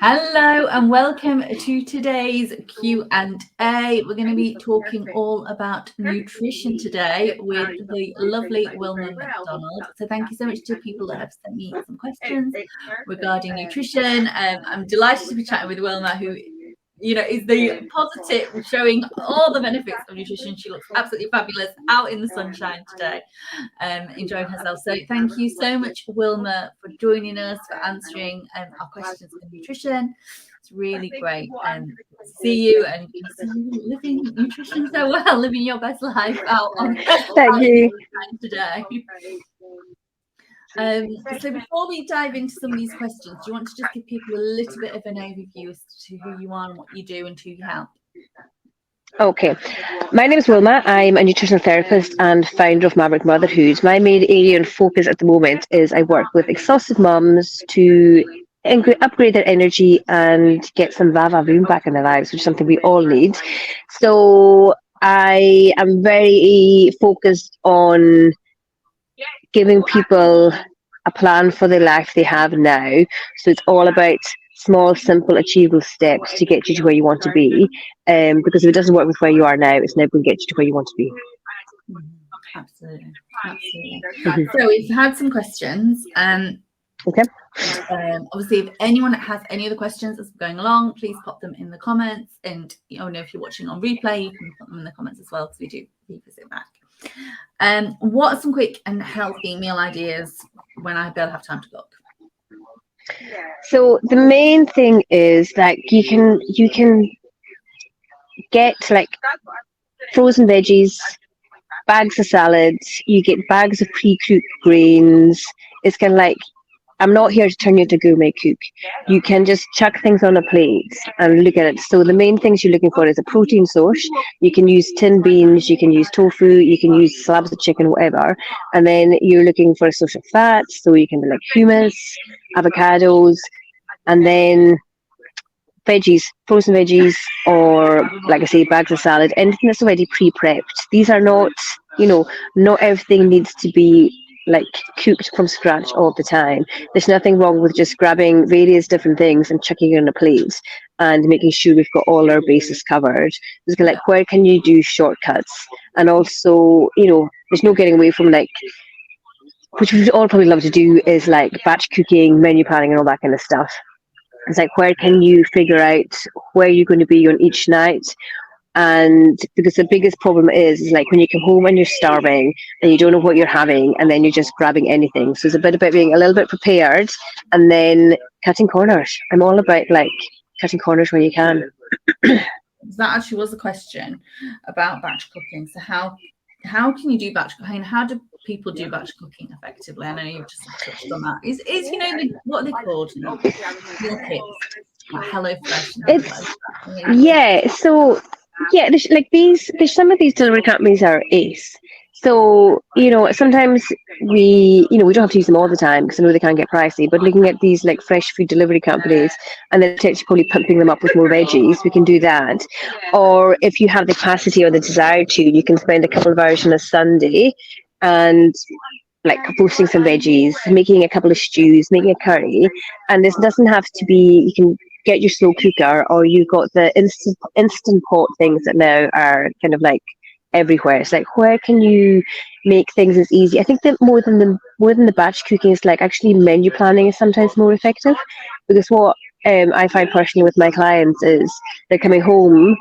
Hello and welcome to today's Q&A. We're going to be talking all about nutrition today with the lovely Wilma McDonald. So thank you so much to people that have sent me some questions regarding nutrition. I'm delighted to be chatting with Wilma, who is the positive, showing all the benefits of nutrition. She looks absolutely fabulous out in the sunshine today, enjoying herself. So thank you so much, Wilma, for joining us, for answering our questions on nutrition. It's really great to see you and see you living nutrition so well, living your best life out on you today. So before we dive into some of these questions, do you want to just give people a little bit of an overview as to who you are and what you do and who you help? Okay, my name is Wilma. I'm a nutritional therapist and founder of Maverick Motherhood. My main area and focus at the moment is I work with exhausted mums to upgrade their energy and get some va-va-voom back in their lives, which is something we all need. So I am very focused on giving people a plan for the life they have now. So it's all about small, simple, achievable steps to get you to where you want to be. Because if it doesn't work with where you are now, it's never going to get you to where you want to be. Absolutely. So we've had some questions. Okay. Obviously, if anyone has any other questions as we're going along, please pop them in the comments. And if you're watching on replay, you can put them in the comments as well, because we do revisit back. What are some quick and healthy meal ideas when I barely have time to cook? So the main thing is that you can get like frozen veggies, bags of salads, you get bags of pre-cooked grains. It's kind of like, I'm not here to turn you into a gourmet cook. You can just chuck things on a plate and look at it. So the main things you're looking for is a protein source. You can use tinned beans, you can use tofu, you can use slabs of chicken, whatever. And then you're looking for a source of fat. So you can do like hummus, avocados, and then veggies, frozen veggies, or like I say, bags of salad, anything that's already pre-prepped. These are not, not everything needs to be like cooked from scratch all the time. There's nothing wrong with just grabbing various different things and chucking it on a plate and making sure we've got all our bases covered. It's like, where can you do shortcuts? And also, there's no getting away from like, which we all probably love to do, is like batch cooking, menu planning, and all that kind of stuff. It's like, where can you figure out where you're going to be on each night? And because the biggest problem is like when you come home and you're starving and you don't know what you're having, and then you're just grabbing anything. So it's a bit about being a little bit prepared and then cutting corners. I'm all about like cutting corners when you can. That actually was a question about batch cooking. So how can you do batch cooking? How do people do batch cooking effectively? I know you've just touched on that. Is what are they called? Meal kits, like HelloFresh. So there's some of these delivery companies are ace. So, sometimes we don't have to use them all the time because I know they can get pricey, but looking at these like fresh food delivery companies and then potentially probably pumping them up with more veggies, we can do that. Or if you have the capacity or the desire to, you can spend a couple of hours on a Sunday and like roasting some veggies, making a couple of stews, making a curry. And this doesn't have to be, you can get your slow cooker, or you've got the instant pot things that now are kind of like everywhere. It's like, where can you make things as easy? I think that more than the batch cooking is like actually menu planning is sometimes more effective, because what I find personally with my clients is they're coming home,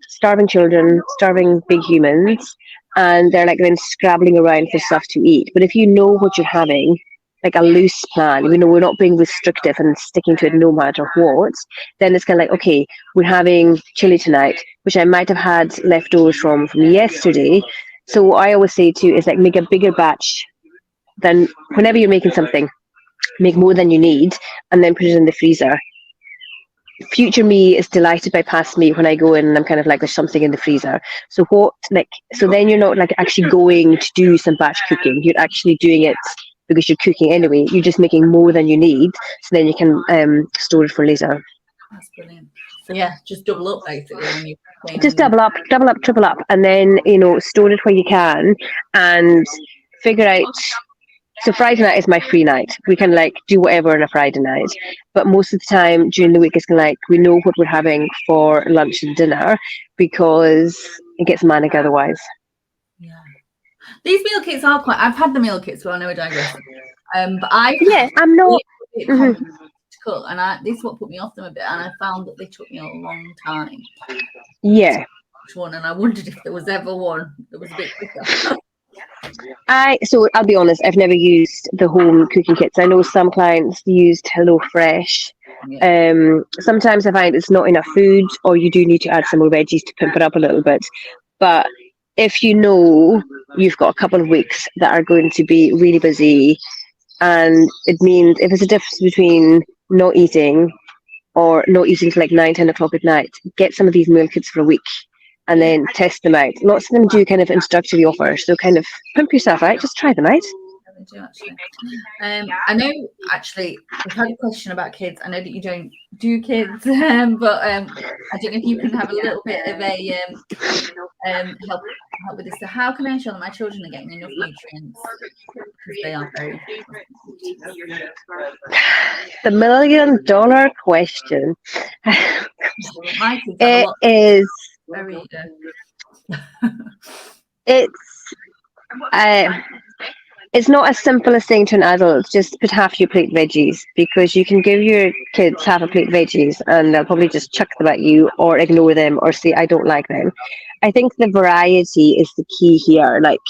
starving children, starving big humans, and they're like then scrabbling around for stuff to eat. But if you know what you're having, like a loose plan, we're not being restrictive and sticking to it no matter what, then it's kind of like, okay, we're having chili tonight, which I might have had leftovers from yesterday. So what I always say too is like, make a bigger batch. Then whenever you're making something, make more than you need and then put it in the freezer. Future me is delighted by past me when I go in and I'm kind of like, there's something in the freezer. So then you're not like actually going to do some batch cooking. You're actually doing it because you're cooking anyway. You're just making more than you need, so then you can store it for later. That's brilliant. So yeah, just double up basically when you just double up, triple up, and then store it where you can and figure out So Friday night is my free night. We can like do whatever on a Friday night, but most of the time during the week it's kind of like we know what we're having for lunch and dinner because it gets manic otherwise. Yeah, these meal kits are quite. I've had the meal kits, so I know I digress. But I'm not. Mm-hmm. Cool, and this is what put me off them a bit, and I found that they took me a long time. Yeah. One, and I wondered if there was ever one that was a bit quicker. So I'll be honest, I've never used the home cooking kits. I know some clients used HelloFresh. Yeah. Sometimes I find it's not enough food, or you do need to add some more veggies to pimp it up a little bit. But if you know you've got a couple of weeks that are going to be really busy, and it means if there's a difference between not eating or not eating till like 9-10 o'clock at night, get some of these meal kits for a week and then test them out. Lots of them do kind of introductory offers, so kind of pimp yourself out, just try them out. Do actually. I know actually we've had a question about kids. I know that you don't do kids, but I don't know if you can have a little bit of a help with this. So how can I ensure that my children are getting enough nutrients? Because they are very the $1 million question. My kids have a lot is very it's not as simple as saying to an adult, just put half your plate veggies, because you can give your kids half a plate veggies and they'll probably just chuck them at you or ignore them or say, I don't like them. I think the variety is the key here. Like,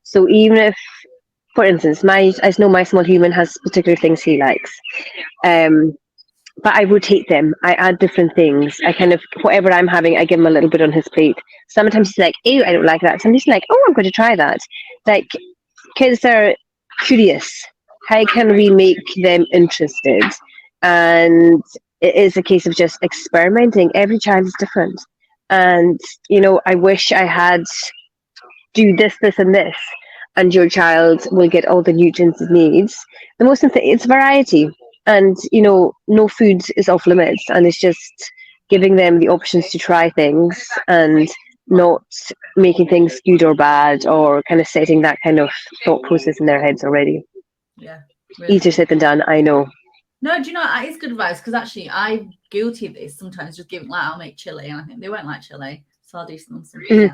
so even if, for instance, I know my small human has particular things he likes. But I rotate them. I add different things. I kind of, whatever I'm having, I give him a little bit on his plate. Sometimes he's like, ew, I don't like that. Sometimes he's like, oh, I'm going to try that. Like, kids are curious. How can we make them interested? And it is a case of just experimenting. Every child is different. And, you know, I wish I had do this, this, and this, and your child will get all the nutrients it needs. The most important, it's variety. And, you know, no food is off limits, and it's just giving them the options to try things and not making things good or bad, or kind of setting that kind of thought process in their heads already. Yeah. Really. Easier said than done, I know. No, do you know, that is good advice, because actually I'm guilty of this sometimes, just giving, like, I'll make chili and I think they won't like chili, so I'll do something else.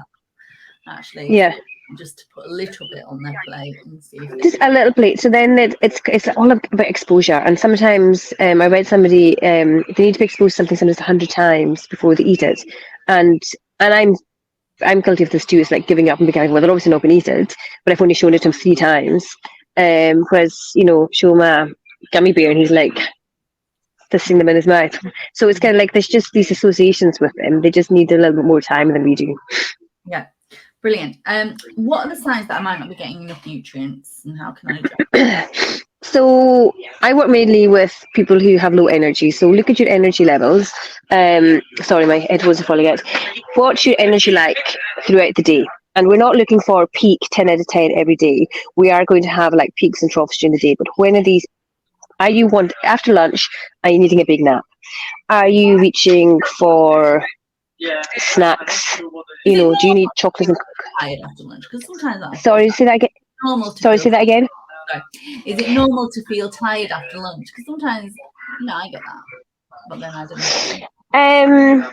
Actually. Yeah. Just to put a little bit on their plate and see if just a little plate. So then it's all about exposure. And sometimes I read somebody they need to be exposed to something sometimes 100 times before they eat it. And I'm guilty of this too. It's like giving up and being like, well, they're obviously not going to eat it, but I've only shown it to him 3 times. Whereas, you know, show him a gummy bear and he's like twisting them in his mouth. So it's kind of like there's just these associations with them. They just need a little bit more time than we do. Yeah. Brilliant. What are the signs that I might not be getting enough nutrients, and how can I address? So I work mainly with people who have low energy. So look at your energy levels. Sorry, my headphones are falling out. What's your energy like throughout the day? And we're not looking for peak 10 out of 10 every day. We are going to have like peaks and troughs during the day. But when are these? Are you after lunch? Are you needing a big nap? Are you reaching for snacks? You know, do you need chocolate and tired after lunch? Because sometimes sorry, say that again. Say that again. Sorry. Is it normal to feel tired after lunch? Because sometimes, you know, I get that, but then I don't know.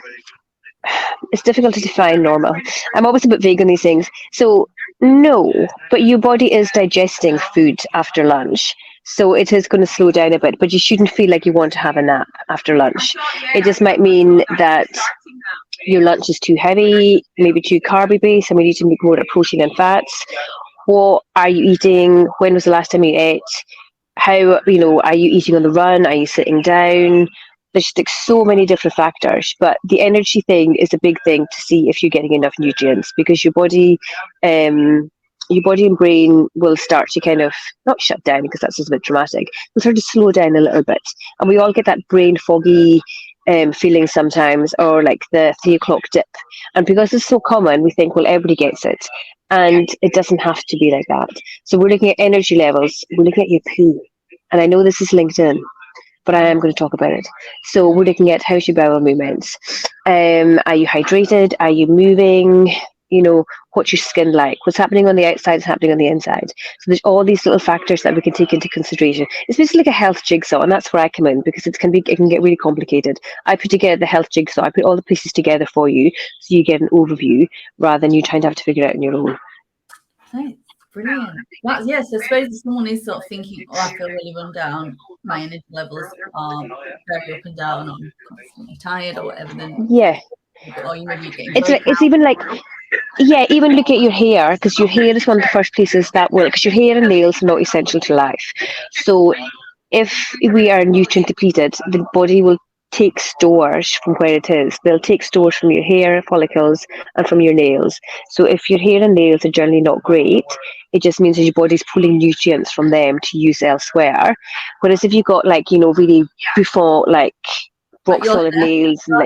It's difficult to define normal. I'm always a bit vague on these things. So no, but your body is digesting food after lunch. So it is going to slow down a bit, but you shouldn't feel like you want to have a nap after lunch. It just might mean that your lunch is too heavy, maybe too carby based, and we need to make more of protein and fats. What are you eating? When was the last time you ate? How, you know, are you eating on the run? Are you sitting down? There's just like so many different factors, but the energy thing is a big thing to see if you're getting enough nutrients, because your body and brain will start to kind of not shut down, because that's just a bit dramatic. Will start to slow down a little bit, and we all get that brain foggy feeling sometimes, or like the 3 o'clock dip. And because it's so common, we think, well, everybody gets it, and it doesn't have to be like that. So we're looking at energy levels. We're looking at your poo, and I know this is LinkedIn, but I am going to talk about it. So we're looking at how's your bowel movements. Are you hydrated? Are you moving? what's your skin like, what's happening on the outside is happening on the inside. So there's all these little factors that we can take into consideration. It's basically like a health jigsaw, and that's where I come in, because it can get really complicated. I put together the health jigsaw. I put all the pieces together for you, so you get an overview rather than you trying to have to figure it out on your own. Thanks. Brilliant. Yes, I suppose if someone is sort of thinking, oh, I feel really run down, my energy levels are very up and down, I'm constantly tired or whatever, then or you maybe getting it's even like, even look at your hair, because your hair is one of the first places that will, because your hair and nails are not essential to life. So if we are nutrient depleted, the body will take stores from where it is. They'll take stores from your hair follicles and from your nails. So if your hair and nails are generally not great, it just means that your body's pulling nutrients from them to use elsewhere. Whereas if you've got really before rock solid nails and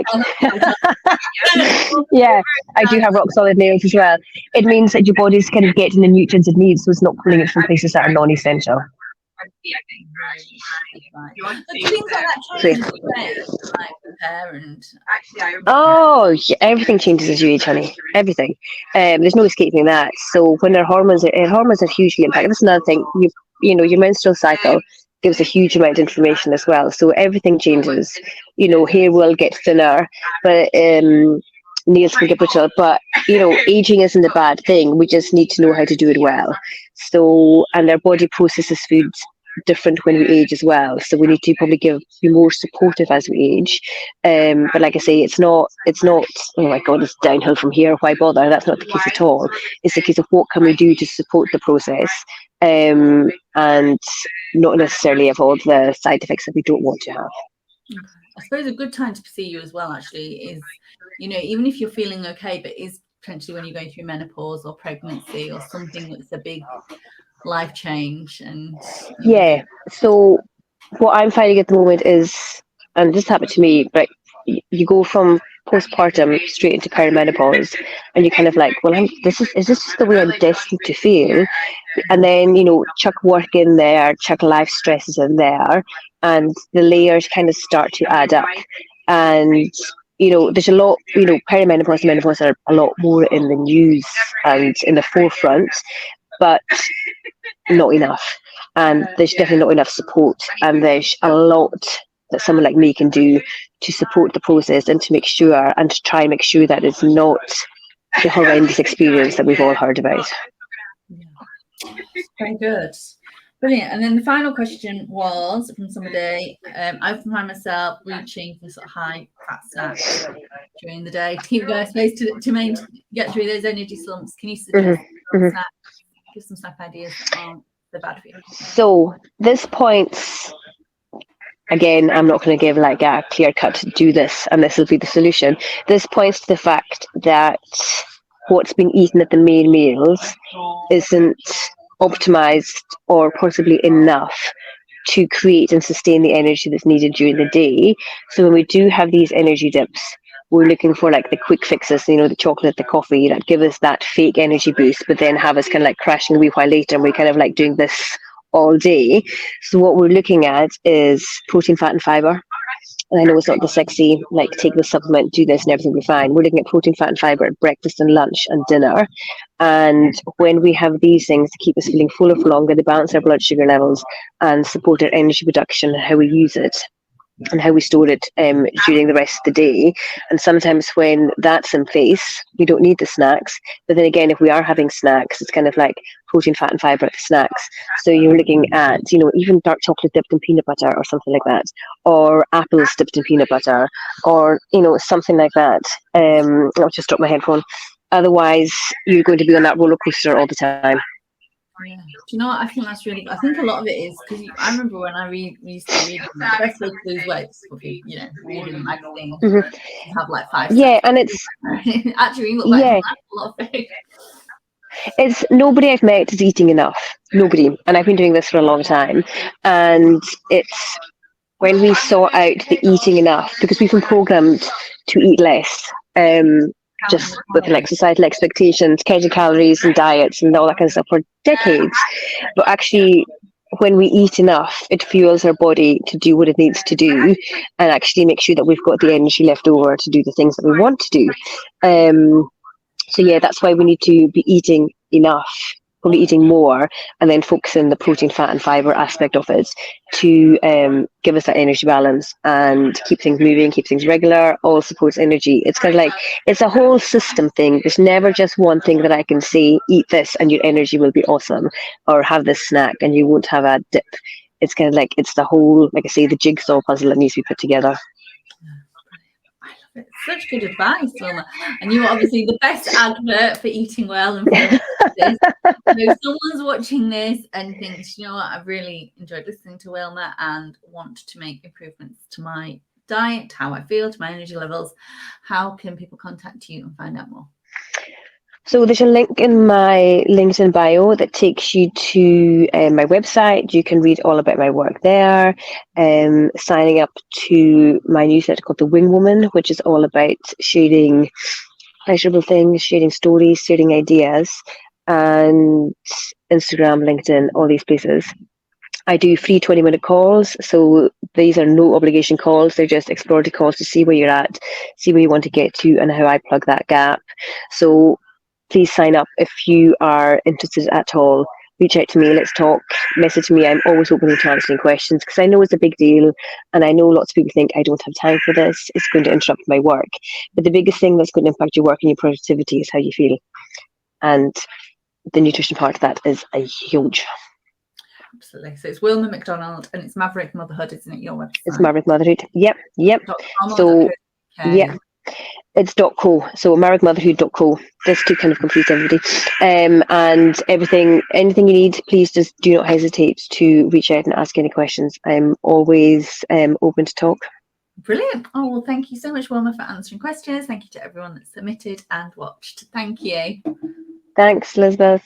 I do have rock solid nails as well. It means that your body's kind of getting the nutrients it needs, so it's not pulling it from places that are non-essential. Things like that change, everything changes as you age, honey. Everything. There's no escaping that. So when our hormones are hugely impacted. That's another thing. Your menstrual cycle gives a huge amount of information as well. So everything changes. Hair will get thinner, but nails can get brittle. But aging isn't a bad thing. We just need to know how to do it well. So, and our body processes food different when we age as well. So we need to probably be more supportive as we age. But like I say, it's not, oh my God, it's downhill from here, why bother? That's not the case at all. It's the case of what can we do to support the process, and not necessarily have all the side effects that we don't want to have. I suppose a good time to see you as well, actually, is, even if you're feeling okay, but is potentially when you're going through menopause or pregnancy or something that's a big life change. And so what I'm finding at the moment is, and this happened to me, but you go from postpartum straight into perimenopause, and you're kind of like, well, is this just the way I'm destined to feel? And then chuck work in there, chuck life stresses in there, and the layers kind of start to add up. And there's a lot, perimenopause and menopause are a lot more in the news and in the forefront, but not enough. And there's definitely not enough support, and there's a lot that someone like me can do to support the process and to try and make sure that it's not the horrendous experience that we've all heard about. Very good. Brilliant. And then the final question was from somebody, I find myself reaching for sort of high fat snacks during the day. I suppose to get through those energy slumps, can you suggest snacks? Give some snack ideas that aren't so bad for you. So this points, again, I'm not going to give a clear cut, do this and this will be the solution. This points to the fact that what's being eaten at the main meals isn't optimized or possibly enough to create and sustain the energy that's needed during the day. So when we do have these energy dips, we're looking for the quick fixes, the chocolate, the coffee, that give us that fake energy boost, but then have us kind of crashing a wee while later, and we're kind of doing this all day. So what we're looking at is protein, fat, and fiber. And I know it's not the sexy, take the supplement, do this, and everything will be fine. We're looking at protein, fat, and fiber at breakfast and lunch and dinner. And when we have these things to keep us feeling fuller for longer, they balance our blood sugar levels and support our energy production and how we use it and how we store it during the rest of the day. And sometimes when that's in place, we don't need the snacks. But then again, if we are having snacks, it's kind of protein, fat, and fiber at the snacks. So you're looking at, even dark chocolate dipped in peanut butter or something like that, or apples dipped in peanut butter, or, something like that. I'll just drop my headphone. Otherwise, you're going to be on that roller coaster all the time. Yeah. Do you know what? I think that's really, I think a lot of it is because I remember when I used to read them, the best way to lose weight is for people, reading the magazine, have 5 Yeah, and it's actually you look like a lot of food. It's nobody I've met is eating enough. Nobody. And I've been doing this for a long time. And it's when we sort out the eating enough, because we've been programmed to eat less. Just with societal expectations, counting calories and diets and all that kind of stuff for decades. But actually, when we eat enough, it fuels our body to do what it needs to do and actually make sure that we've got the energy left over to do the things that we want to do. So yeah, that's why we need to be eating enough, probably eating more, and then focusing the protein, fat, and fiber aspect of it to give us that energy balance and keep things moving, keep things regular. All supports energy. It's kind of like it's a whole system thing. There's never just one thing that I can say, eat this and your energy will be awesome, or have this snack and you won't have a dip. It's kind of like it's the whole, like I say, the jigsaw puzzle that needs to be put together. I love it. Such good advice, Wilma. And you are obviously the best advert for eating well and for this. So if someone's watching this and thinks, you know what, I've really enjoyed listening to Wilma and want to make improvements to my diet, how I feel, to my energy levels, how can people contact you and find out more? So there's a link in my LinkedIn bio that takes you to my website. You can read all about my work there. Signing up to my newsletter called The Wing Woman, which is all about sharing pleasurable things, sharing stories, sharing ideas, and Instagram, LinkedIn, all these places. I do free 20-minute calls. So these are no obligation calls. They're just exploratory calls to see where you're at, see where you want to get to, and how I plug that gap. So please sign up if you are interested at all. Reach out to me, let's talk, message me. I'm always open to answering questions because I know it's a big deal and I know lots of people think I don't have time for this. It's going to interrupt my work. But the biggest thing that's going to impact your work and your productivity is how you feel. And the nutrition part of that is a huge. Absolutely. So it's Wilma McDonald and it's Maverick Motherhood, isn't it? Your website? It's Maverick Motherhood. Yep. So yeah. It's .co, so maverickmotherhood.co, just to kind of complete everybody. And anything you need, please just do not hesitate to reach out and ask any questions. I'm always open to talk. Brilliant. Oh, well, thank you so much, Wilma, for answering questions. Thank you to everyone that submitted and watched. Thank you. Thanks, Elizabeth.